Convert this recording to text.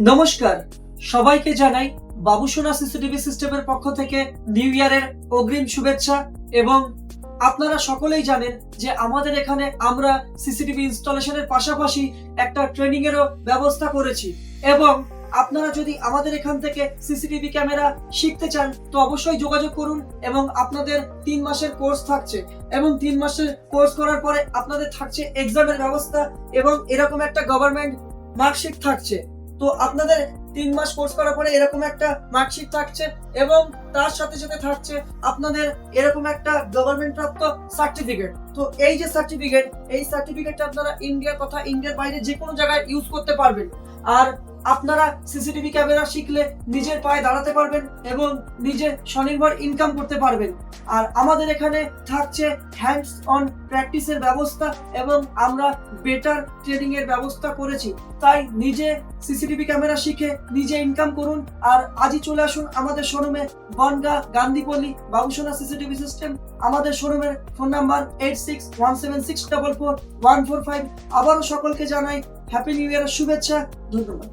নমস্কার, সবাইকে জানাই বাবুসোনা সিসিটিভি সিস্টেমের পক্ষ থেকে নিউ ইয়ারের অগ্রিম শুভেচ্ছা। এবং আপনারা সকলেই জানেন যে আমাদের এখানে আমরা সিসিটিভি ইনস্টলেশনের পাশাপাশি একটা ট্রেনিং এরও ব্যবস্থা করেছি। এবং আপনারা যদি আমাদের এখান থেকে সিসিটিভি ক্যামেরা শিখতে চান তো অবশ্যই যোগাযোগ করুন। এবং আপনাদের 3 মাসের কোর্স থাকছে, এবং 3 মাসের কোর্স করার পরে আপনাদের থাকছে এক্সামের ব্যবস্থা, এবং এরকম একটা গভর্নমেন্ট মার্কশিট থাকছে। তো আপনাদের 3 মাস কোর্স করার পরে এরকম একটা মার্কশিট থাকছে, এবং তার সাথে সাথে থাকছে আপনাদের এরকম একটা গভর্নমেন্ট প্রাপ্ত সার্টিফিকেট। তো এই যে সার্টিফিকেট, এই সার্টিফিকেটটা আপনারা ইন্ডিয়া তথা ইন্ডিয়ার বাইরে যে কোনো জায়গায় ইউজ করতে পারবেন। আর আপনারা সিসিটিভি ক্যামেরা শিখলে নিজের পায়ে দাঁড়াতে পারবেন এবং নিজে স্বনির্ভর ইনকাম করতে পারবেন। আর আমাদের এখানে থাকছে হ্যান্ডস অন প্র্যাকটিসের ব্যবস্থা, এবং আমরা বেটার ট্রেনিং এর ব্যবস্থা করেছি। তাই নিজে সিসিটিভি ক্যামেরা শিখে নিজে ইনকাম করুন। আর আজই চলে আসুন আমাদের শোরুমে, বনগাঁ, গান্ধীপল্লী, বাবুসোনা সিসিটিভি সিস্টেম। আমাদের শোরুমের ফোন নাম্বার 8617644145। আবারও সকলকে জানাই হ্যাপি নিউ ইয়ারের শুভেচ্ছা। ধন্যবাদ।